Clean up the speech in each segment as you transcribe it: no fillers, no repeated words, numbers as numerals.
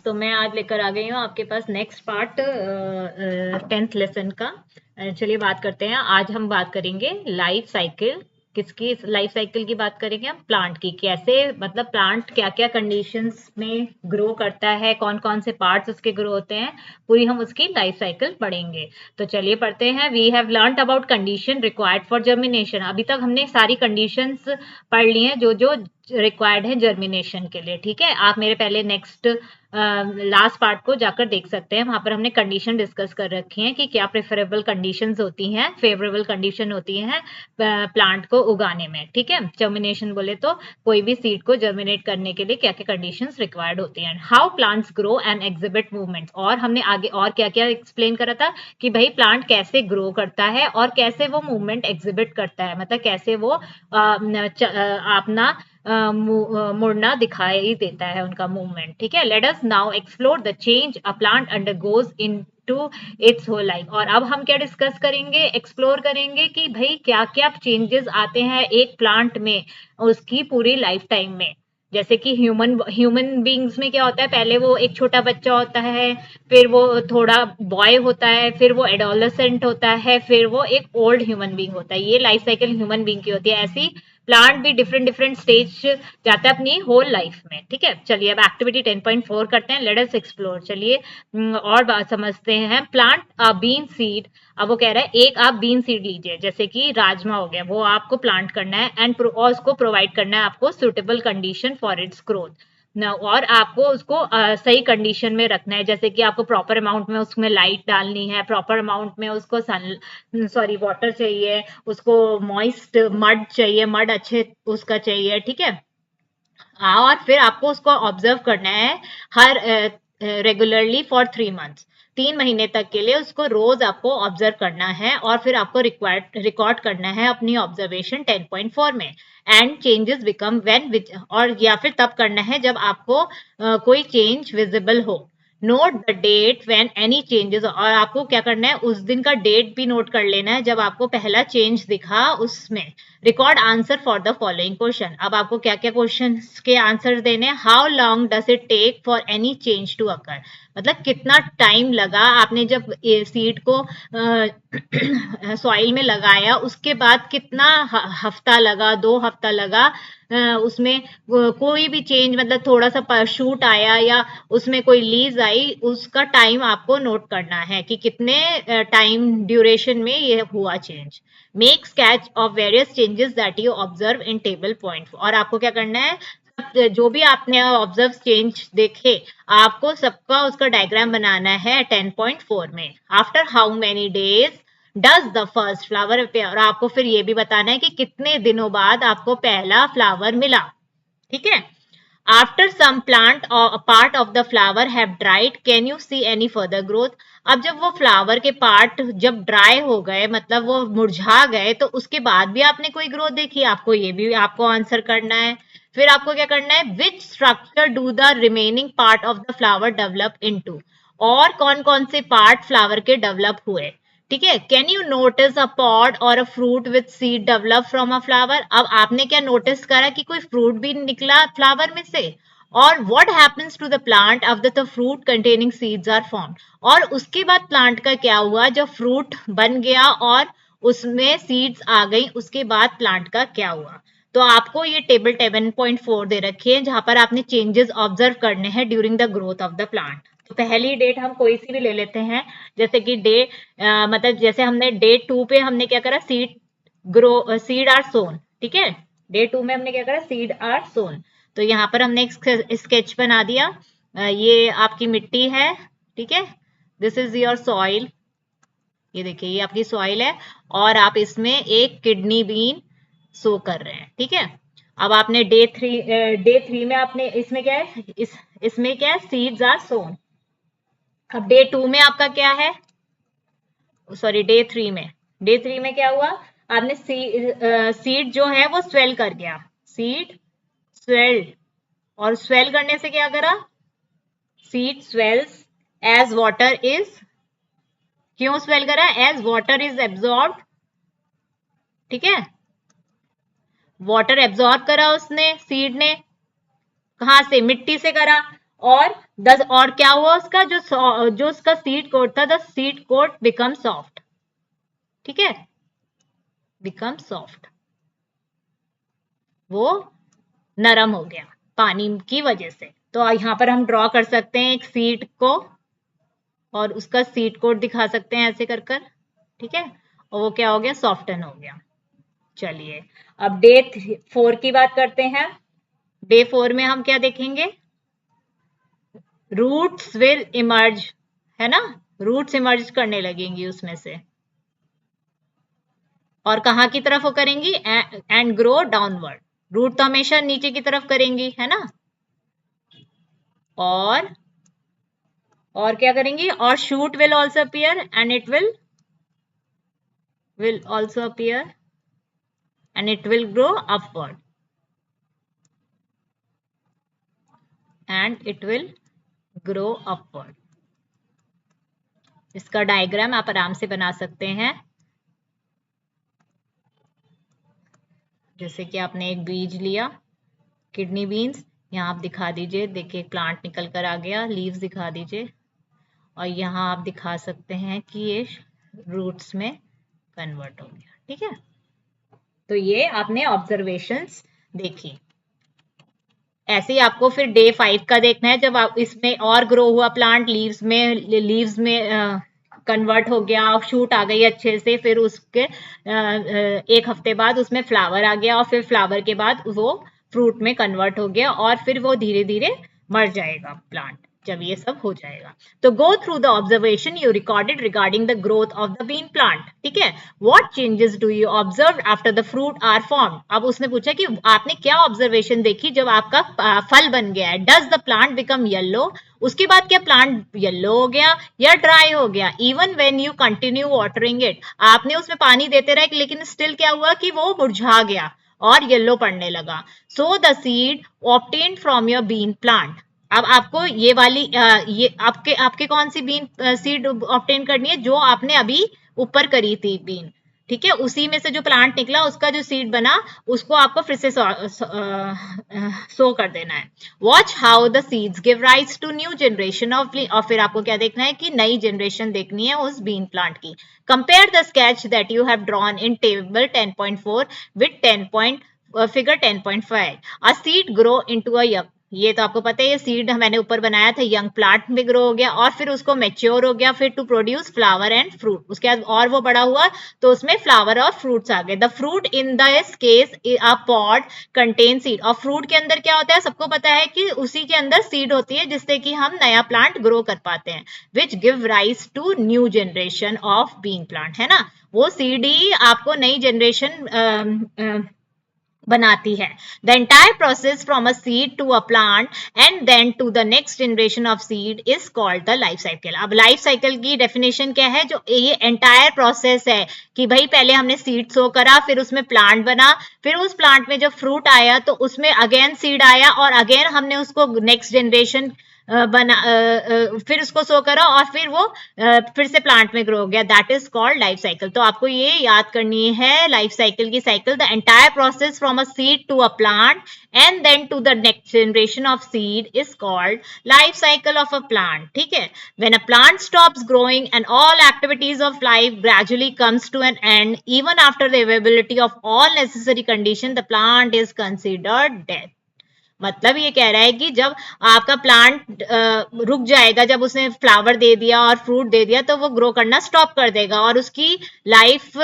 तो मैं आज लेकर आ गई हूँ आपके पास नेक्स्ट पार्ट 10th लेसन का। चलिए बात करते हैं। आज हम बात करेंगे लाइफ साइकिल। किसकी लाइफ साइकिल की बात करेंगे हम? प्लांट की। कैसे, मतलब प्लांट क्या क्या कंडीशंस में ग्रो करता है, कौन कौन से पार्ट्स उसके ग्रो होते हैं, पूरी हम उसकी लाइफ साइकिल पढ़ेंगे। तो चलिए पढ़ते हैं। We have learned about condition required for germination. अभी तक हमने सारी कंडीशंस पढ़ ली हैं जो जो रिक्वायर्ड है जर्मिनेशन के लिए। ठीक है, आप मेरे पहले नेक्स्ट लास्ट पार्ट को जाकर देख सकते हैं। वहां पर हमने कंडीशन डिस्कस कर रखी है कि क्या प्रेफरेबल कंडीशंस होती हैं, फेवरेबल कंडीशन होती हैं प्लांट को उगाने में। ठीक है, जर्मिनेशन बोले तो कोई भी सीड को जर्मिनेट करने के लिए क्या क्या कंडीशंस रिक्वायर्ड होती हैं। How plants grow and exhibit movements, और हमने आगे और क्या क्या एक्सप्लेन करा था कि भाई प्लांट कैसे ग्रो करता है और कैसे वो मूवमेंट एग्जिबिट करता है, मतलब कैसे वो अपना मुड़ना दिखाई देता है, उनका मूवमेंट। ठीक है, let us now explore the change a plant undergoes into its whole life. और अब हम क्या डिस्कस करेंगे, एक्सप्लोर करेंगे कि भाई क्या क्या चेंजेस आते हैं एक प्लांट में उसकी पूरी लाइफ टाइम में। जैसे कि ह्यूमन बींग्स में क्या होता है, पहले वो एक छोटा बच्चा होता है, फिर वो थोड़ा बॉय होता है, फिर वो एडोलेसेंट होता है, फिर वो एक ओल्ड ह्यूमन बींग होता है। ये लाइफ साइकिल ह्यूमन बींग की होती है। ऐसी प्लांट भी डिफरेंट डिफरेंट स्टेज जाता है अपनी होल लाइफ में। ठीक है, चलिए अब एक्टिविटी 10.4 करते हैं। Let us explore. चलिए और बात समझते हैं। Plant a bean seed. अब वो कह रहा है एक आप बीन सीड लीजिए, जैसे कि राजमा हो गया, वो आपको प्लांट करना है एंड और उसको प्रोवाइड करना है आपको suitable condition for its growth. और आपको उसको सही कंडीशन में रखना है, जैसे कि आपको प्रॉपर अमाउंट में उसमें लाइट डालनी है, प्रॉपर अमाउंट में उसको वाटर चाहिए, उसको मॉइस्ट मड चाहिए, मड अच्छे उसका चाहिए। ठीक है, और फिर आपको उसको ऑब्जर्व करना है हर रेगुलरली फॉर 3 मंथ्स। 3 महीने तक के लिए उसको रोज आपको ऑब्जर्व करना है और फिर आपको रिकॉर्ड करना है अपनी ऑब्जर्वेशन 10.4 में। एंड चेंजेस बिकम व्हेन, और या फिर तब करना है जब आपको कोई चेंज विजिबल हो। Note the date when any changes, और आपको क्या करना है उस दिन का डेट भी नोट कर लेना है जब आपको पहला चेंज दिखा उसमें। Record answer for the following question. अब आपको क्या क्या क्वेश्चन के आंसर देने हैं। How long does it take for any change to occur, मतलब कितना टाइम लगा आपने जब सीड को सॉइल में लगाया, उसके बाद कितना हफ्ता लगा, 2 हफ्ता लगा उसमें कोई भी चेंज, मतलब थोड़ा सा शूट आया या उसमें कोई लीज आई, उसका टाइम आपको नोट करना है कि कितने टाइम ड्यूरेशन में ये हुआ change. Make sketch of various changes that you observe in table point. और आपको क्या करना है, जो भी आपने ऑब्जर्व चेंज देखे आपको सबका उसका डायग्राम बनाना है 10.4 में। After how many days does the first flower appear, और आपको फिर ये भी बताना है कि कितने दिनों बाद आपको पहला फ्लावर मिला। ठीक है, आफ्टर सम प्लांट और part of the flower have dried can you see any further growth. अब जब वो फ्लावर के पार्ट जब ड्राई हो गए, मतलब वो मुरझा गए, तो उसके बाद भी आपने कोई ग्रोथ देखी, आपको ये भी आपको आंसर करना है। फिर आपको क्या करना है, which structure do the remaining part of the flower develop into, और कौन कौन से पार्ट फ्लावर के डेवलप हुए। ठीक है, can you notice a pod और a fruit with seed develop from a flower. अब आपने क्या नोटिस करा कि कोई फ्रूट भी निकला फ्लावर में से। और what happens to the plant after the fruit containing seeds are formed, और उसके बाद प्लांट का क्या हुआ जब फ्रूट बन गया और उसमें सीड्स आ गई, उसके बाद प्लांट का क्या हुआ। तो आपको ये टेबल 7.4 दे रखी है जहां पर आपने चेंजेस ऑब्जर्व करने हैं during the growth of the plant. तो पहली डेट हम कोई सी भी ले लेते हैं, जैसे कि मतलब जैसे हमने डे 2 पे हमने क्या करा, सीड आर सोन। ठीक है, डे 2 में हमने क्या करा, सीड आर सोन। तो यहाँ पर हमने एक स्केच बना दिया। ये आपकी मिट्टी है। ठीक है, दिस इज योर सॉइल। ये देखिए ये आपकी सॉइल है और आप इसमें एक किडनी बीन सो कर रहे हैं। ठीक है, अब आपने डे थ्री में आपने इसमें क्या है, इसमें क्या है, सीड्स आर सोन। अब डे 2 में आपका क्या है, सॉरी डे थ्री में क्या हुआ, आपने सीड जो है वो स्वेल कर गया, सीड स्वेल्ड। और स्वेल करने से क्या करा, seed swells as water is, क्यों स्वेल करा, एज वाटर इज एब्जॉर्ब। ठीक है, वाटर एब्जॉर्ब करा उसने, सीड ने, कहां से, मिट्टी से करा। और क्या हुआ उसका जो उसका सीड कोट था, the seed coat become soft, ठीक है, बिकम सॉफ्ट, वो नरम हो गया पानी की वजह से। तो यहाँ पर हम ड्रॉ कर सकते हैं एक सीड को और उसका सीड कोट दिखा सकते हैं ऐसे कर कर, ठीक है, और वो क्या हो गया, सॉफ्टन हो गया। चलिए अब डे 4 की बात करते हैं। डे 4 में हम क्या देखेंगे, रूट्स विल इमर्ज, है ना, रूट्स इमर्ज करने लगेंगी उसमें से, और कहाँ की तरफ वो करेंगी, एंड ग्रो डाउनवर्ड, रूट तो हमेशा नीचे की तरफ करेंगी, है ना, और क्या करेंगी, और shoot will also appear and it will also appear and it will grow upward and it will grow upward। इसका डायग्राम आप आराम से बना सकते हैं। जैसे कि आपने एक बीज लिया, किडनी बीन्स, यहाँ आप दिखा दीजिए, देखिए प्लांट निकल कर आ गया, लीव्स दिखा दीजिए, और यहाँ आप दिखा सकते हैं कि ये रूट्स में कन्वर्ट हो गया, ठीक है। तो ये आपने ऑब्जर्वेशंस देखी। ऐसे ही आपको फिर डे 5 का देखना है, जब आप इसमें और ग्रो हुआ प्लांट, लीव्स में कन्वर्ट हो गया, शूट आ गई अच्छे से, फिर उसके एक हफ्ते बाद उसमें फ्लावर आ गया, और फिर फ्लावर के बाद वो फ्रूट में कन्वर्ट हो गया, और फिर वो धीरे धीरे मर जाएगा प्लांट जब ये सब हो जाएगा। तो go through the observation you recorded regarding the growth of the bean plant, ठीक है। What changes do you observe after the fruit are form. अब उसने पूछा कि आपने क्या ऑब्जर्वेशन देखी जब आपका फल बन गया है। Does the plant become yellow, उसके बाद क्या प्लांट येलो हो गया या ड्राई हो गया। Even when you continue watering it, आपने उसमें पानी देते रहे लेकिन स्टिल क्या हुआ कि वो मुरझा गया और येलो पड़ने लगा। So the seed obtained from your bean plant. अब आपको ये वाली ये आपके आपके कौन सी बीन सीड ऑब्टेन करनी है, जो आपने अभी ऊपर करी थी बीन, ठीक है, उसी में से जो प्लांट निकला उसका जो सीड बना उसको आपको फिर से सो कर देना है। Watch how the seeds give rise to new generation of, और फिर आपको क्या देखना है कि नई जनरेशन देखनी है उस बीन प्लांट की। Compare the sketch that you have drawn in table 10.4 with figure 10.5। A seed grow into a young, ये तो आपको पता है, ये सीड मैंने ऊपर बनाया था, यंग प्लांट में ग्रो हो गया और फिर उसको मैच्योर हो गया, फिर to produce flower and fruit, उसके बाद और वो बड़ा हुआ तो उसमें फ्लावर और फ्रूट्स आ गए। The fruit in this case a pod contain seed, और फ्रूट के अंदर क्या होता है, सबको पता है कि उसी के अंदर सीड होती है जिससे कि हम नया प्लांट ग्रो कर पाते हैं। Which give rise to new generation of bean plant, है ना, वो सीड ही आपको नई जनरेशन बनाती है। The entire process from a seed to a plant and then to the next generation of seed is called the life cycle. अब life cycle की definition क्या है, जो ये एंटायर प्रोसेस है कि भाई पहले हमने सीड सो करा, फिर उसमें प्लांट बना, फिर उस प्लांट में जब फ्रूट आया तो उसमें अगेन सीड आया और अगेन हमने उसको नेक्स्ट जनरेशन फिर उसको सो करा और फिर वो फिर से प्लांट में ग्रो हो गया, that is called life cycle. तो आपको ये याद करनी है लाइफ साइकिल की cycle, the entire process from a seed to a plant and then to the next generation of seed is called life cycle of a plant, ठीक है। When a plant stops growing and all activities of life gradually comes to an end even after the availability of all necessary condition, the plant is considered dead. मतलब ये कह रहा है कि जब आपका प्लांट रुक जाएगा, जब उसने फ्लावर दे दिया और फ्रूट दे दिया तो वो ग्रो करना स्टॉप कर देगा और उसकी लाइफ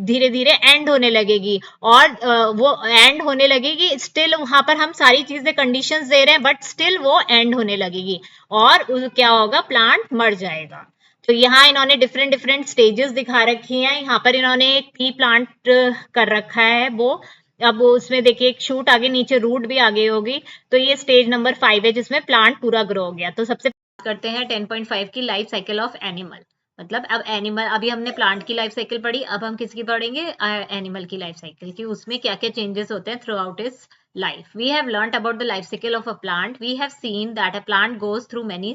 धीरे धीरे एंड होने लगेगी, और वो एंड होने लगेगी, स्टिल वहां पर हम सारी चीजें कंडीशंस दे रहे हैं बट स्टिल वो एंड होने लगेगी और क्या होगा, प्लांट मर जाएगा। तो यहाँ इन्होंने डिफरेंट डिफरेंट स्टेजेस दिखा रखी हैं। यहाँ पर इन्होंने एक ट्री प्लांट कर रखा है, वो अब उसमें देखिए एक शूट आगे, नीचे रूट भी आगे होगी, तो ये स्टेज नंबर 5 है जिसमें प्लांट पूरा ग्रो हो गया। तो सबसे करते हैं 10.5 की लाइफ साइकिल ऑफ एनिमल। मतलब अब एनिमल, अभी हमने प्लांट की लाइफ साइकिल पढ़ी, अब हम किसकी पढ़ेंगे, एनिमल की लाइफ साइकिल की, उसमें क्या क्या चेंजेस होते हैं through out is life. We have learnt about the life cycle of a plant. We have seen that a plant goes through many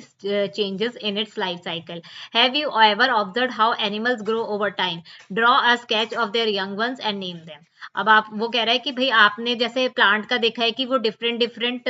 changes in its life cycle. Have you ever observed how animals grow over time? Draw a sketch of their young ones and name them. अब आप वो कह रहा है कि भाई आपने जैसे प्लांट का देखा है कि वो different different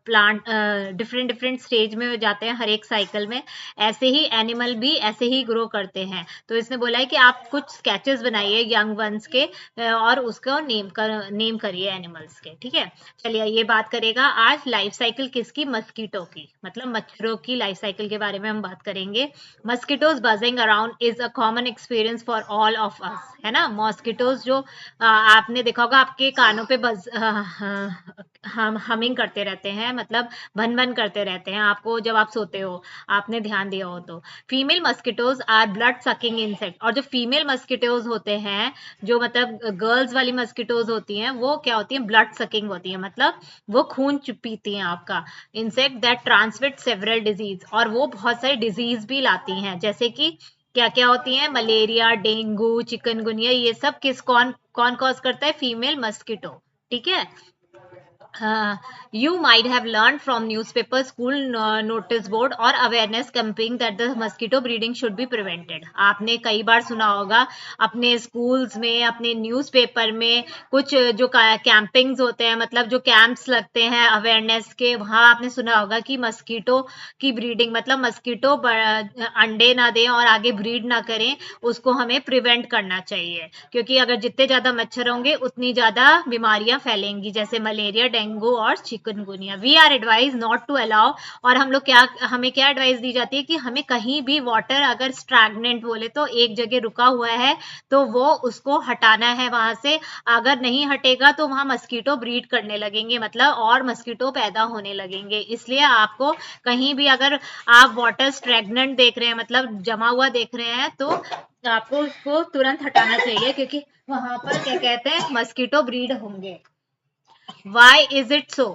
plant different different stage में जाते हैं हर एक साइकिल में, ऐसे ही एनिमल भी ऐसे ही ग्रो करते हैं। तो इसने बोला है कि आप कुछ स्केचेस बनाइए यंग वंस के और उसको नेम करिए एनिमल्स के। ठीक है, चलिए ये बात करेगा आज लाइफ साइकिल किसकी, मस्कीटो की, मतलब मच्छरों की लाइफ साइकिल के बारे में हम बात करेंगे। Mosquitoes buzzing around is a common experience for all of us, है ना। मॉस्किटोज जो आपने देखा होगा आपके कानों पे बज हम हमिंग करते रहते हैं, मतलब भन भन करते रहते हैं आपको जब आप सोते हो, आपने ध्यान दिया हो तो। Female mosquitoes are blood sucking insect, और जो फीमेल मस्किटोज होते हैं, जो मतलब गर्ल्स वाली मस्किटोज होती हैं, वो क्या होती हैं, ब्लड सकिंग होती है, मतलब वो खून पीती हैं आपका। Insect that transmit several disease, और वो बहुत सारी डिजीज भी लाती हैं, जैसे कि क्या क्या होती हैं, मलेरिया, डेंगू, चिकनगुनिया, ये सब कौन कौन कॉज करता है, फीमेल मस्किटो। ठीक है, you might have learned from newspaper, school notice board और awareness campaign that the mosquito breeding should be prevented। आपने कई बार सुना होगा अपने स्कूल्स में, अपने न्यूज़पेपर में कुछ जो कैंपिंग्स होते हैं, मतलब जो कैंप्स लगते हैं अवेयरनेस के, वहां आपने सुना होगा कि मस्कीटो की ब्रीडिंग, मतलब मस्कीटो अंडे ना दें और आगे ब्रीड ना करें, उसको हमें प्रिवेंट करना चाहिए, क्योंकि अगर जितने ज्यादा मच्छर होंगे उतनी ज्यादा बीमारियां फैलेंगी, जैसे मलेरिया, डेंगू और chikungunya. We are advise not to allow, और हम लोग क्या, हमें क्या एडवाइस दी जाती है कि हमें कहीं भी वाटर अगर स्टैग्नेंट बोले तो एक जगह रुका हुआ है तो वो उसको हटाना है वहां से, अगर नहीं हटेगा तो वहां मस्कीटो ब्रीड करने लगेंगे, मतलब और मस्कीटो पैदा होने लगेंगे। इसलिए आपको कहीं भी अगर आप वाटर स्टैग्नेंट देख रहे हैं, मतलब जमा हुआ देख रहे हैं, तो आपको उसको तुरंत हटाना चाहिए, क्योंकि वहां पर क्या कहते हैं, मस्कीटो ब्रीड होंगे। Why is it so?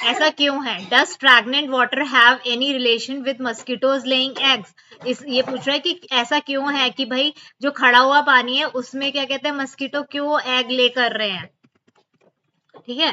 ऐसा क्यों है? Does stagnant water have any relation with mosquitoes laying eggs? ये पूछ रहा है कि ऐसा क्यों है कि भाई जो खड़ा हुआ पानी है उसमें क्या कहते हैं, मस्कीटो क्यों एग ले कर रहे हैं। ठीक है,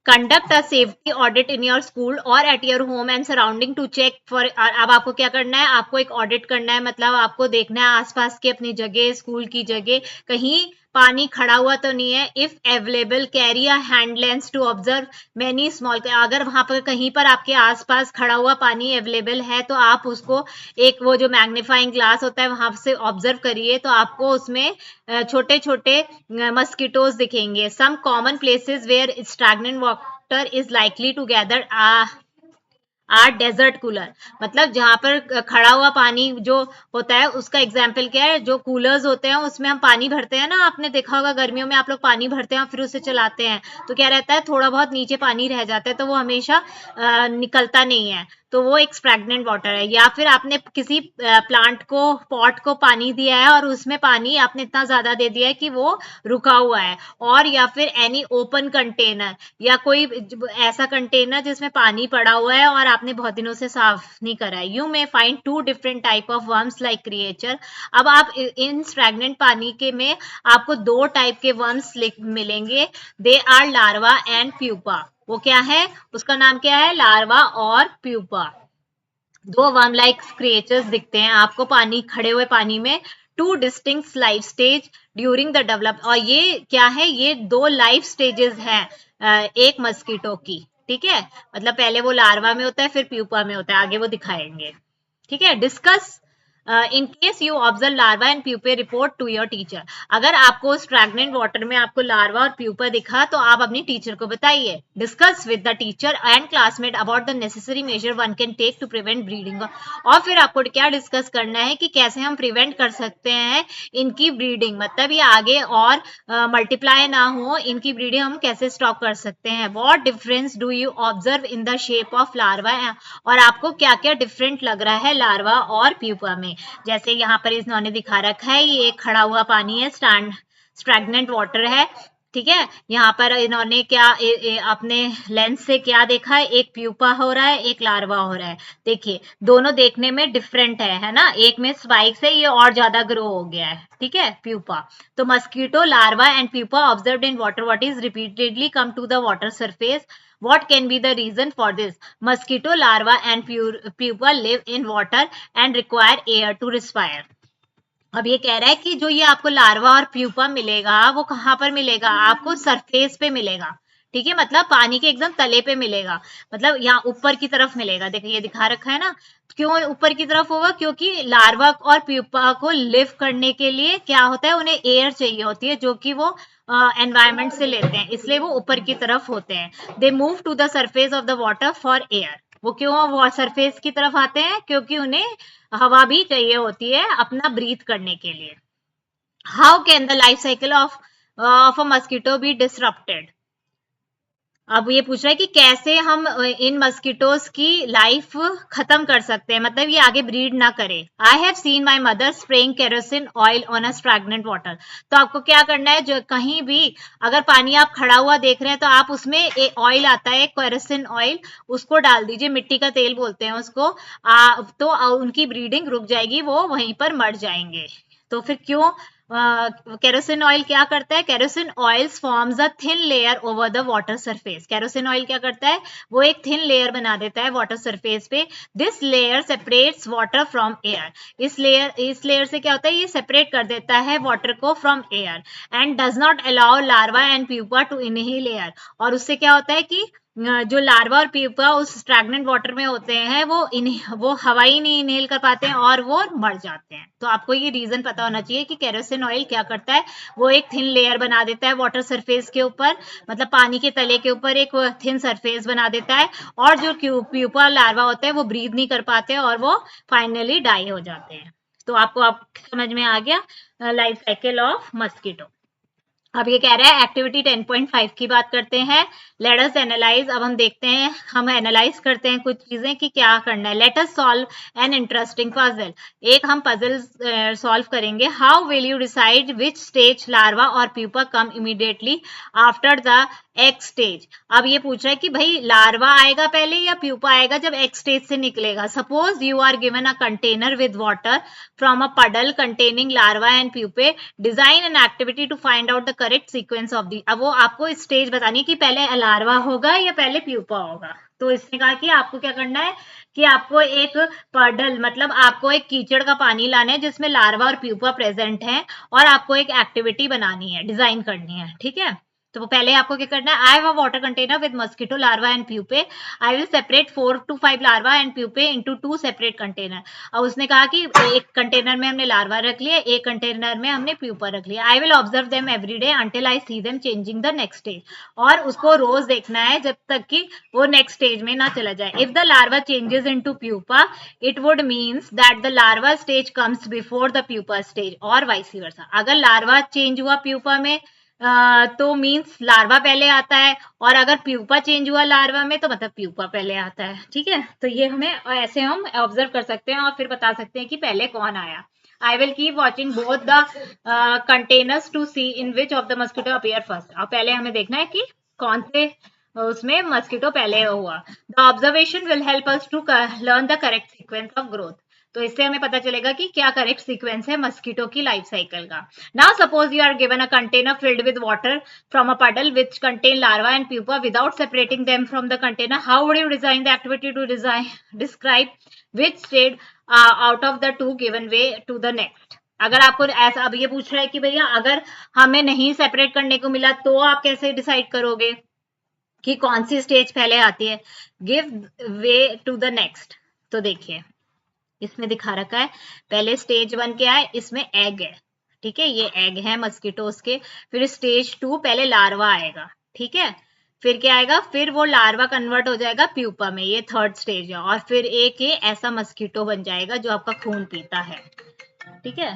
conduct a safety audit in your school और at your home and surrounding to check for. अब आपको क्या करना है, आपको एक ऑडिट करना है, मतलब आपको देखना है आसपास की अपनी जगह, स्कूल की जगह कहीं पानी खड़ा हुआ तो नहीं है। If available carry a hand lens to observe many small, अगर वहां पर कहीं पर आपके आसपास खड़ा हुआ पानी अवेलेबल है तो आप उसको एक वो जो मैग्नीफाइंग ग्लास होता है वहां से ऑब्जर्व करिए, तो आपको उसमें छोटे छोटे मस्किटोज दिखेंगे। Some common places where stagnant water is likely to gather desert cooler, मतलब जहां पर खड़ा हुआ पानी जो होता है उसका एग्जाम्पल क्या है, जो कूलर्स होते हैं उसमें हम पानी भरते हैं ना, आपने देखा होगा गर्मियों में आप लोग पानी भरते हैं और फिर उसे चलाते हैं, तो क्या रहता है, थोड़ा बहुत नीचे पानी रह जाता है, तो वो हमेशा निकलता नहीं है, तो वो एक स्टैग्नेंट वाटर है। या फिर आपने किसी प्लांट को, पॉट को पानी दिया है और उसमें पानी आपने इतना ज्यादा दे दिया है कि वो रुका हुआ है, और या फिर एनी ओपन कंटेनर, या कोई ऐसा कंटेनर जिसमें पानी पड़ा हुआ है और आपने बहुत दिनों से साफ नहीं करा है। You may find two different type of worms like creature. अब आप इन स्टैग्नेंट पानी के में आपको दो टाइप के वर्म्स मिलेंगे, they are larva and pupa. वो क्या है, उसका नाम क्या है, लार्वा और प्यूपा। दो वर्म लाइक क्रिएचर्स दिखते हैं आपको पानी, खड़े हुए पानी में। Two distinct life stage during the develop, और ये क्या है, ये दो लाइफ स्टेजेस हैं एक मस्कीटो की। ठीक है, मतलब पहले वो लार्वा में होता है फिर प्यूपा में होता है, आगे वो दिखाएंगे। ठीक है, discuss in case you observe larva and pupae report to your teacher. अगर आपको स्टैग्नेंट वाटर में आपको लार्वा और प्यूपा दिखा तो आप अपनी टीचर को बताइए। Discuss with the teacher and classmate about the necessary measure one can take to prevent breeding. और फिर आपको क्या डिस्कस करना है कि कैसे हम प्रिवेंट कर सकते हैं इनकी ब्रीडिंग, मतलब ये आगे और मल्टीप्लाई ना हो, इनकी ब्रीडिंग हम कैसे स्टॉप कर सकते हैं। What difference do you observe in the shape of larva, और आपको क्या क्या डिफरेंट लग रहा है लार्वा और प्यूपा में। जैसे यहाँ पर इन्होंने दिखा रखा है, ये खड़ा हुआ पानी है, स्टैग्नेंट वाटर है। ठीक है, यहाँ पर इन्होंने क्या अपने लेंस से क्या देखा है, एक प्यूपा हो रहा है, एक लार्वा हो रहा है। देखिए दोनों देखने में डिफरेंट है ना, एक में स्पाइक से ये और ज्यादा ग्रो हो गया है। ठीक है, प्यूपा। तो mosquito, larva and pupa observed in water, what is repeatedly come to the water surface, what can be the reason for this? Mosquito larva and pupa live in water and require air to respire. अब ये कह रहा है कि जो ये आपको larva और प्यूपा मिलेगा वो कहाँ पर मिलेगा, आपको सरफेस पे मिलेगा। ठीक है, मतलब पानी के एकदम तले पे मिलेगा, मतलब यहाँ ऊपर की तरफ मिलेगा। देखिए ये दिखा रखा है ना, क्यों ऊपर की तरफ होगा, क्योंकि लार्वा और प्यूपा को लिव करने के लिए क्या होता है, उन्हें एयर चाहिए होती है जो कि वो एनवायरमेंट से लेते हैं, इसलिए वो ऊपर की तरफ होते हैं। They move to the surface of the water for air. वो क्यों वो सरफेस की तरफ आते हैं, क्योंकि उन्हें हवा भी चाहिए होती है अपना ब्रीथ करने के लिए। How can the life cycle of a mosquito be disrupted. अब ये पूछ रहा है कि कैसे हम इन मस्कीटोज की लाइफ खत्म कर सकते हैं, मतलब ये आगे ब्रीड ना करे। I have seen my mother spraying kerosene oil on a stagnant water. तो आपको क्या करना है, जो कहीं भी अगर पानी आप खड़ा हुआ देख रहे हैं तो आप उसमें ऑयल आता है केरोसिन ऑयल, उसको डाल दीजिए, मिट्टी का तेल बोलते हैं उसको। तो उनकी ब्रीडिंग रुक जाएगी, वो वहीं पर मर जाएंगे। तो फिर क्यों केरोसिन ऑयल क्या करता है, kerosene oil forms a thin layer over the water surface. Kerosene oil क्या करता है, वो एक थिन लेयर बना देता है वाटर सरफेस पे। This layer separates water from air. इस लेयर से क्या होता है, ये सेपरेट कर देता है वाटर को from air and does not allow larva and pupa to inhale air. और उससे क्या होता है कि जो लार्वा और प्यूपा उस स्टैग्नेंट वाटर में होते हैं वो हवा ही नहीं इनहेल कर पाते हैं और वो मर जाते हैं। तो आपको ये रीजन पता होना चाहिए कि केरोसिन ऑयल क्या करता है, वो एक थिन लेयर बना देता है वाटर सरफेस के ऊपर, मतलब पानी के तले के ऊपर एक थिन सरफेस बना देता है, और जो प्यूपा लार्वा होते हैं वो ब्रीथ नहीं कर पाते और वो फाइनली डाई हो जाते हैं। तो आपको आप समझ में आ गया लाइफ साइकिल ऑफ मस्कीटो। अब ये कह रहा है एक्टिविटी 10.5 की बात करते हैं। Let us analyse. अब हम देखते हैं, हम एनालाइज करते हैं कुछ चीजें कि क्या करना है। Let us solve an interesting puzzle. एक हम पजल सॉल्व करेंगे। How will you decide which stage larva और pupa come immediately after the egg stage. अब ये पूछ रहा है कि भाई लार्वा आएगा पहले या प्यूपा आएगा जब एग स्टेज से निकलेगा। Suppose you are given a container with water from a puddle containing larva and pupae. Design an activity to find out the correct sequence of the। अब वो आपको स्टेज बतानी है कि पहले लार्वा होगा या पहले प्यूपा होगा। तो इसने कहा कि आपको क्या करना है कि आपको एक पडल, मतलब आपको एक कीचड़ का पानी लाना है जिसमें लार्वा और प्यूपा प्रेजेंट है, और आपको एक एक्टिविटी बनानी है, डिजाइन करनी है। ठीक है, तो पहले आपको क्या करना है, I have a water container with mosquito larva and pupae. I will separate 4 to 5 larva and pupae into 2 separate container. और उसने कहा कि एक कंटेनर में हमने लार्वा रख लिया, एक कंटेनर में हमने प्यूपा रख लिया। I will observe them every day until I see them changing the next stage. और उसको रोज देखना है जब तक कि वो नेक्स्ट स्टेज में ना चला जाए। If the larva changes into pupa it would means that the larva stage comes before the pupa stage, और वाइस वर्सा। अगर लार्वा चेंज हुआ प्यूपा में तो मीन्स लार्वा पहले आता है, और अगर प्यूपा चेंज हुआ लार्वा में तो मतलब प्यूपा पहले आता है। ठीक है, तो ये हमें ऐसे हम ऑब्जर्व कर सकते हैं और फिर बता सकते हैं कि पहले कौन आया। I will keep watching both the containers to see in which of the mosquito appear first. और पहले हमें देखना है कि कौन से उसमें मस्कीटो पहले हुआ। The observation will help us to learn the correct sequence of growth. तो इससे हमें पता चलेगा कि क्या करेक्ट सीक्वेंस है मस्कीटो की लाइफ साइकिल का। Now suppose you are given a container filled with water from a puddle which contain larva and pupa without separating them from the container. How would you design the activity to describe which stage out of the two given way to the next? अगर आपको ऐसा अब ये पूछ रहा है कि भैया अगर हमें नहीं सेपरेट करने को मिला तो आप कैसे डिसाइड करोगे कि कौन सी स्टेज पहले आती है। Give way to the next. तो देखिए इसमें दिखा रखा है, पहले स्टेज 1 क्या है, इसमें एग है। ठीक है, ये एग है मस्कीटोस के। फिर स्टेज 2 पहले लार्वा आएगा। ठीक है, फिर क्या आएगा, फिर वो लार्वा कन्वर्ट हो जाएगा प्यूपा में, ये थर्ड स्टेज है। और फिर एक ये ऐसा मस्कीटो बन जाएगा जो आपका खून पीता है। ठीक है,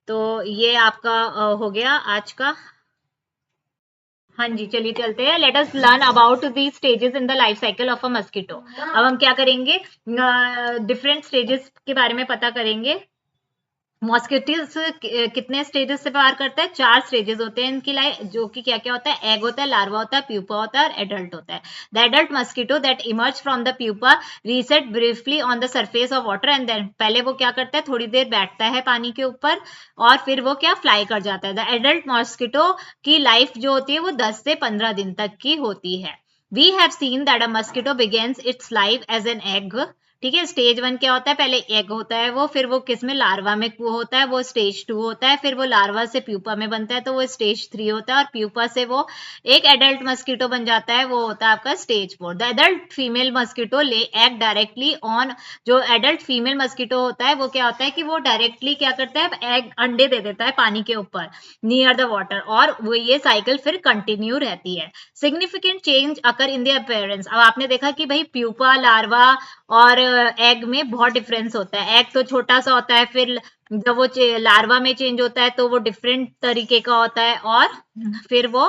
तो ये आपका हो गया आज का। हाँ जी, चलिए चलते हैं। Let us learn about the stages in the life cycle of a mosquito. अब हम क्या करेंगे, डिफरेंट स्टेजेस के बारे में पता करेंगे। मॉस्किटोस कितने स्टेजेस से पार करता है, 4 स्टेजेस होते हैं इनकी लाइफ, जो कि क्या क्या होता है, एग होता है, लार्वा होता है, प्यूपा होता है और एडल्ट होता है। The adult mosquito that emerge from the pupa rests briefly on the surface of water and then, पहले वो क्या करता है, थोड़ी देर बैठता है पानी के ऊपर और फिर वो क्या फ्लाई कर जाता है। द एडल्ट मॉस्किटो की लाइफ जो होती है वो 10 से 15 दिन तक की होती है। We have seen that a mosquito begins its life as an egg ठीक है। स्टेज 1 क्या होता है, पहले एग होता है वो, फिर वो किस में, लार्वा में वो होता है, वो स्टेज 2 होता है, फिर वो लार्वा से प्यूपा में बनता है तो वो स्टेज 3 होता है, और प्यूपा से वो एक एडल्ट मस्कीटो बन जाता है, वो होता है आपका stage 4। The adult female mosquito ले एग डायरेक्टली ऑन, जो एडल्ट फीमेल मस्कीटो होता है वो क्या होता है कि वो डायरेक्टली क्या करता है, एग अंडे दे देता है पानी के ऊपर नियर द वाटर, और वो ये साइकिल फिर कंटिन्यू रहती है। Significant change occur in the appearance. अब आपने देखा कि भाई प्यूपा, लार्वा और एग में बहुत डिफरेंस होता है। एग तो छोटा सा होता है, फिर जब वो लार्वा में चेंज होता है तो वो डिफरेंट तरीके का होता है, और फिर वो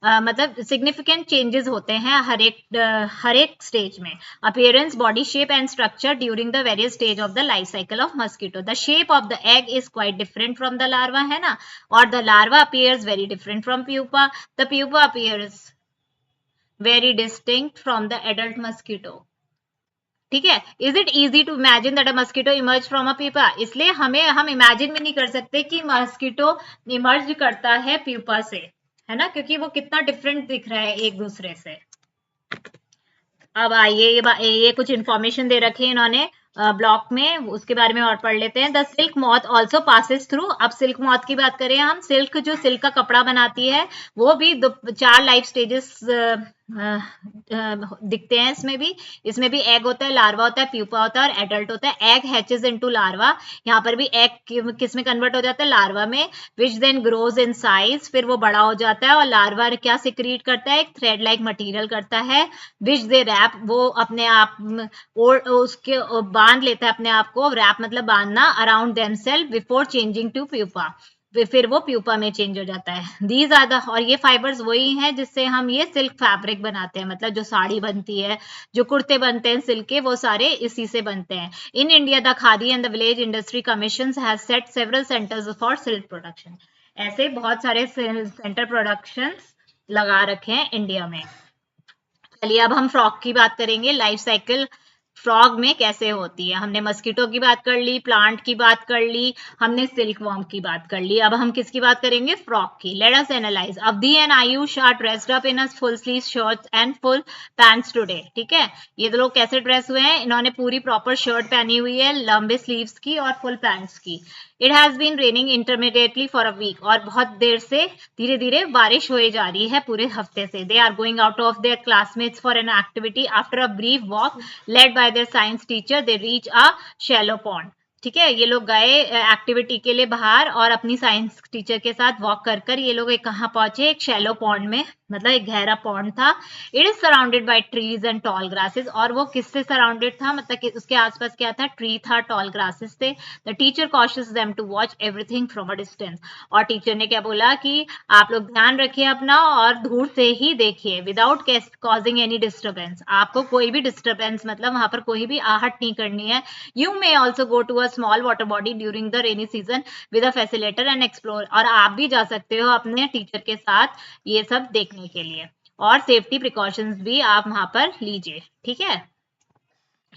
मतलब सिग्निफिकेंट चेंजेस होते हैं हर एक स्टेज में। Appearance, body shape and structure during the various stage of the life cycle of mosquito. The shape of the egg is quite different from the larva, है ना, और the larva appears very different from pupa, the pupa appears very distinct from the adult mosquito। ठीक है। Is it easy to imagine that a mosquito emerge from a pupa, इसलिए हम imagine भी नहीं कर सकते कि मस्कीटो इमर्ज करता है प्यूपा से, है ना, क्योंकि वो कितना डिफरेंट दिख रहा है एक दूसरे से। अब आइए ये कुछ इंफॉर्मेशन दे रखी है इन्होंने ब्लॉक में, उसके बारे में और पढ़ लेते हैं। The silk moth also passes through. अब सिल्क मॉथ की बात करें हम, सिल्क जो सिल्क का कपड़ा बनाती है वो भी 4 लाइफ स्टेजेस दिखते हैं इसमें भी एग होता है, लार्वा होता है, प्यूपा होता है और एडल्ट होता है। एग हैचेस इनटू लार्वा, यहाँ पर भी एग किस में कन्वर्ट हो जाता है, लार्वा में, which then grows in size, फिर वो बड़ा हो जाता है, और लार्वा क्या सिक्रीट करता है, एक थ्रेड लाइक मटीरियल करता है, विच दे रैप, वो अपने आप उसके बांध लेता है अपने आप को, रैप मतलब बांधना, around themselves before changing to pupa, फिर वो प्यूपा में चेंज हो जाता है। दीज आर द, और ये फाइबर्स वही हैं जिससे हम ये सिल्क फैब्रिक बनाते हैं, मतलब जो साड़ी बनती है, जो कुर्ते बनते हैं सिल्क के, वो सारे इसी से बनते हैं। In India the khadi and the village industry commission has set several centres for silk production. ऐसे बहुत सारे सेंटर प्रोडक्शन लगा रखे हैं इंडिया में। चलिए अब हम फ्रॉग की बात करेंगे, लाइफ साइकिल फ्रॉग में कैसे होती है। हमने मस्कीटो की बात कर ली, प्लांट की बात कर ली, हमने सिल्क वॉर्म की बात कर ली, अब हम किसकी बात करेंगे, फ्रॉग की। Let us analyse. Avadhi and Ayush are dressed up in a full sleeve shirts and full pants today. ठीक है, ये लोग कैसे ड्रेस हुए हैं, इन्होंने पूरी प्रॉपर शर्ट पहनी हुई है, लंबे स्लीव्स की और फुल पैंट्स की। It has been raining intermediately for a week, और बहुत देर से धीरे धीरे बारिश हो जा रही है पूरे हफ्ते से। They are going out of their classmates for an activity. After a brief walk led by their science teacher they reach a shallow pond. ठीक है, ये लोग गए एक्टिविटी के लिए बाहर, और अपनी साइंस टीचर के साथ वॉक कर कर ये लोग कहाँ पहुंचे, एक शैलो पॉन्ड में, मतलब एक गहरा पॉन्ड था। It is surrounded by trees and tall grasses, और वो किससे सराउंडेड था, मतलब कि उसके आसपास क्या था, ट्री था, टॉल ग्रासेस थे। The teacher cautions them to watch everything from a distance, और टीचर ने क्या बोला कि आप लोग ध्यान रखिए अपना और दूर से ही देखिए, विदाउट कॉजिंग एनी डिस्टर्बेंस। आपको कोई भी डिस्टर्बेंस, मतलब वहां पर कोई भी आहट नहीं करनी है। You may also go to a small water body during the rainy season with a facilitator and explore, और आप भी जा सकते हो अपने टीचर के साथ ये सब देखने के लिए, और सेफ्टी प्रिकॉशंस भी आप वहां पर लीजिए। ठीक है,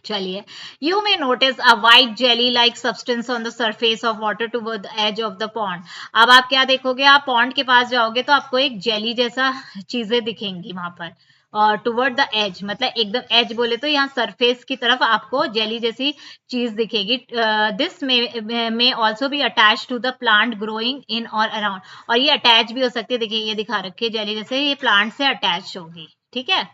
चलिए। You may notice a white jelly like substance on the surface of water toward the edge of the pond. अब आप क्या देखोगे, आप पॉन्ड के पास जाओगे तो आपको एक जेली जैसा चीजें दिखेंगी वहां पर, और टुवर्ड द एज मतलब एकदम एज बोले तो यहाँ सरफेस की तरफ आपको जेली जैसी चीज दिखेगी। This may also be attach to the plant growing in और अराउंड, और ये अटैच भी हो सकती है, देखिए ये दिखा रखी है जेली जैसे, ये प्लांट से अटैच होगी। ठीक है,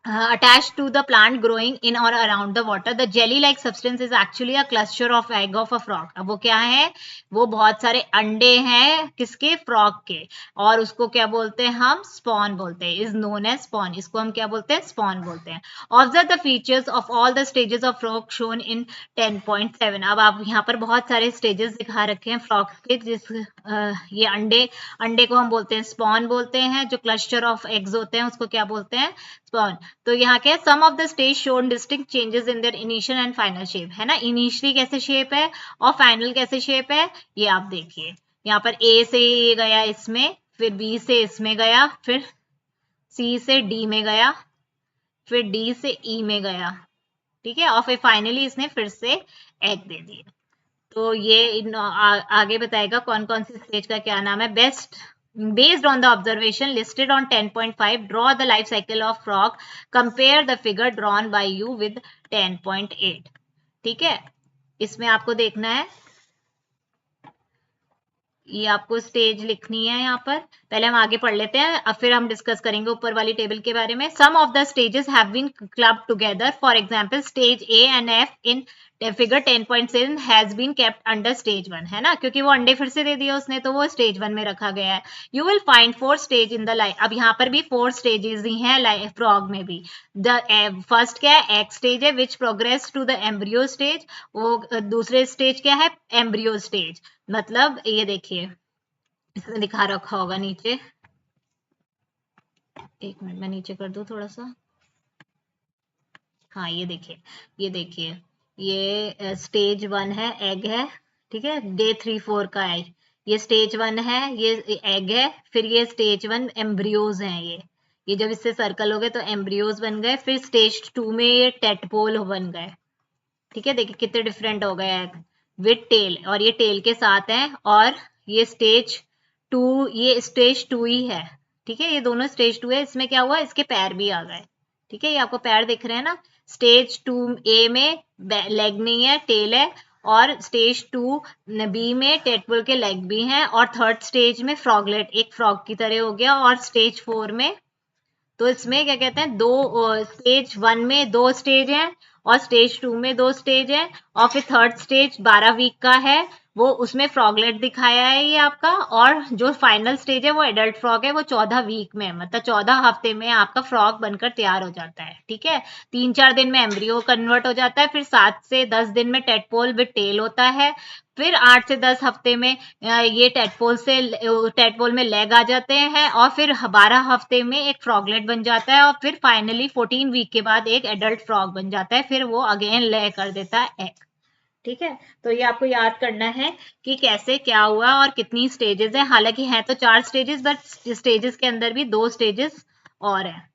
attached to the plant growing in or around the water. The jelly like substance is actually a cluster of egg of a frog. अब वो क्या है, वो बहुत सारे अंडे हैं किसके, फ्रॉग के, और उसको क्या बोलते हैं हम, स्पॉन बोलते हैं, इज नोन एज स्पॉन, इसको हम क्या बोलते हैं, स्पॉन बोलते हैं। Observe the features of all the stages of frog shown in 10.7। अब आप यहाँ पर बहुत सारे स्टेजेस दिखा रखे हैं फ्रॉग के, ये अंडे को हम बोलते हैं स्पॉन बोलते हैं, जो क्लस्टर ऑफ एग्स होते हैं उसको क्या बोलते हैं, स्पॉन। तो यहाँ क्या है, some of the stage shown distinct changes in their initial and final shape, है ना, इनिशियली कैसे शेप है और फाइनल कैसे शेप है, ये आप देखिए। यहाँ पर ए से ये गया इसमें, फिर बी से इसमें गया, फिर सी से डी में गया, फिर डी से ई में गया। ठीक है, और फिर फाइनली इसने फिर से एग दे दिया। तो ये आगे बताएगा कौन कौन सी स्टेज का क्या नाम है। Best Based on the observation listed on 10.5, draw the life cycle of frog. Compare the figure drawn by you with 10.8. ठीक है, इसमें आपको देखना है, ये आपको स्टेज लिखनी है यहाँ पर। पहले हम आगे पढ़ लेते हैं, अब फिर हम डिस्कस करेंगे ऊपर वाली टेबल के बारे में। Some of the stages have been clubbed together, for example stage A and F in figure 10.7 has been kept under stage 1, है ना, क्योंकि वो अंडे फिर से दे दिया उसने, तो वो स्टेज 1 में रखा गया है। You will find 4 stage in the life. अब यहाँ पर भी 4 स्टेजेस ही हैं फ्रॉग में भी। द फर्स्ट क्या है, एग स्टेज है, which progress to the embryo stage. वो दूसरे स्टेज क्या है, एम्ब्रियो स्टेज। मतलब ये देखिए, इसमें दिखा रखा होगा नीचे, एक मिनट मैं नीचे कर दूं थोड़ा सा। हाँ ये देखिए, ये देखिए, ये स्टेज 1 है, एग है, ठीक है, डे 3-4 का है। ये स्टेज 1 है, ये एग है, फिर ये स्टेज 1 एम्ब्रियोज हैं। ये जब इससे सर्कल हो गए तो एम्ब्रियोज बन गए। फिर स्टेज 2 में ये टेटपोल बन गए। ठीक है, देखिए कितने डिफरेंट हो गए हैं विद टेल, और ये टेल के साथ हैं। और ये स्टेज 2, ये स्टेज 2 ही है। ठीक है, ये दोनों स्टेज 2 है। इसमें क्या हुआ, इसके पैर भी आ गए। ठीक है, ये आपको पैर दिख रहे हैं ना। स्टेज 2 ए में लेग नहीं है, टेल है। और स्टेज 2 बी में टेटबुल के लेग भी हैं। और थर्ड स्टेज में फ्रॉगलेट एक फ्रॉग की तरह हो गया। और स्टेज 4 में, तो इसमें क्या कहते हैं, स्टेज 1 में 2 स्टेज हैं, और स्टेज 2 में 2 स्टेज हैं। और फिर थर्ड स्टेज 12 वीक का है, वो उसमें फ्रॉगलेट दिखाया है ये आपका। और जो फाइनल स्टेज है वो एडल्ट फ्रॉग है, वो 14 वीक में, मतलब 14 हफ्ते में आपका फ्रॉग बनकर तैयार हो जाता है। ठीक है, 3-4 दिन में एम्ब्रियो कन्वर्ट हो जाता है। फिर 7 से 10 दिन में टेटपोल विद टेल होता है। फिर 8 से 10 हफ्ते में ये टेटपोल में लेग आ जाते हैं। और फिर 12 हफ्ते में एक फ्रॉगलेट बन जाता है। और फिर फाइनली 14 वीक के बाद एक एडल्ट फ्रॉग बन जाता है। फिर वो अगेन ले कर देता है एग। ठीक है, तो ये आपको याद करना है कि कैसे क्या हुआ और कितनी स्टेजेस है। हालांकि है तो 4 स्टेजेस, बट स्टेजेस के अंदर भी 2 स्टेजेस और हैं।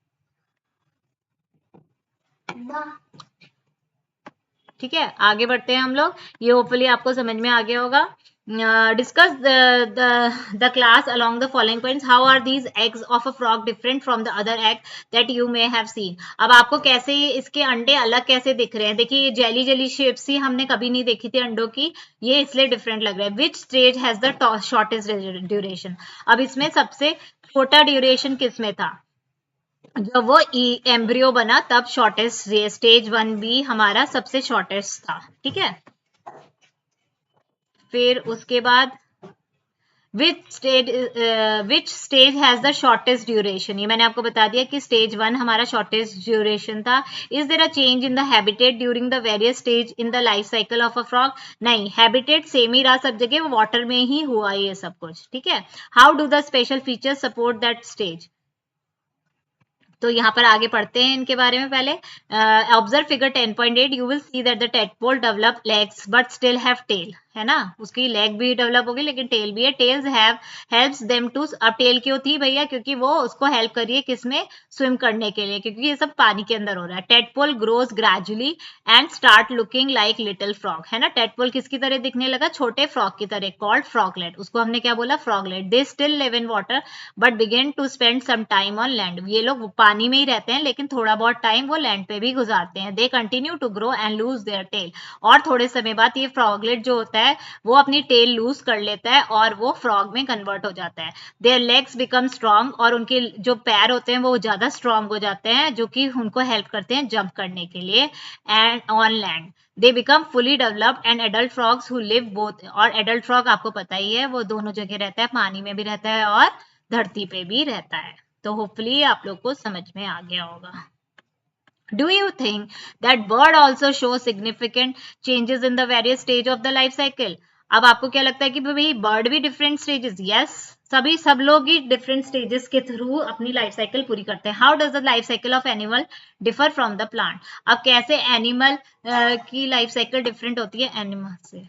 ठीक है, आगे बढ़ते हैं हम लोग। ये होपफुली आपको समझ में आ गया होगा। Discuss the class along the following points. How are these eggs of a frog different from the other egg that you may have seen? अब आपको कैसे इसके अंडे अलग कैसे दिख रहे हैं, देखिए ये जेली जेली शेप सी हमने कभी नहीं देखी थी अंडों की, ये इसलिए डिफरेंट लग रहा है। Which stage has the shortest duration? अब इसमें सबसे छोटा ड्यूरेशन किस में था, जब वो एम्ब्रियो बना तब शॉर्टेस्ट, स्टेज 1 भी हमारा सबसे शॉर्टेस्ट था। ठीक है, फिर उसके बाद which stage has the shortest duration, ये मैंने आपको बता दिया कि स्टेज 1 हमारा शॉर्टेस्ट ड्यूरेशन था। Is there a change in the habitat during the various stage in the life cycle of a frog? नहीं, हैबिटेट सेम ही रहा सब जगह, वो वाटर में ही हुआ ये सब कुछ। ठीक है, how do the special feature support that stage? तो यहाँ पर आगे पढ़ते हैं इनके बारे में। पहले observe figure 10.8, you will see that the tadpole develop legs but still have tail, है ना, उसकी लेग भी डेवलप होगी लेकिन टेल भी है। Tails have helps them to, अब टेल क्यों थी भैया, क्योंकि वो उसको हेल्प कर रही है किसमें, स्विम करने के लिए, क्योंकि ये सब पानी के अंदर हो रहा है। Tadpole grows gradually and start looking like little frog, है ना, टेडपोल किसकी तरह दिखने लगा, छोटे फ्रॉग की तरह, कॉल्ड फ्रॉगलेट, उसको हमने क्या बोला, froglet. They still live in water but begin to spend some time on land, ये लोग पानी में ही रहते हैं लेकिन थोड़ा बहुत टाइम वो लैंड पे भी गुजारते हैं। They continue to grow and lose their tail, और थोड़े समय बाद ये फ्रॉगलेट जो होता है वो अपनी टेल लूज कर लेता है और वो फ्रॉग में कन्वर्ट हो जाता है। देयर लेग्स बिकम स्ट्रॉन्ग, और उनके जो पैर होते हैं वो ज्यादा स्ट्रॉन्ग हो जाते हैं, जो कि उनको हेल्प करते हैं जंप करने के लिए and on land. They become fully developed and adult frogs who live both, और एडल्ट फ्रॉग आपको पता ही है वो दोनों जगह रहता है, पानी में भी रहता है और धरती पे भी रहता है। तो होपफुली आप लोग को समझ में आ गया होगा। Do you think that bird also shows significant changes in the various stage of the life cycle? अब आपको क्या लगता है कि भाई बर्ड भी डिफरेंट स्टेजेस? यस, सब लोग ही डिफरेंट स्टेजेस के थ्रू अपनी लाइफ साइकिल पूरी करते हैं। How does the life cycle of animal differ from the plant? अब कैसे एनिमल की लाइफ साइकिल डिफरेंट होती है एनिमल से?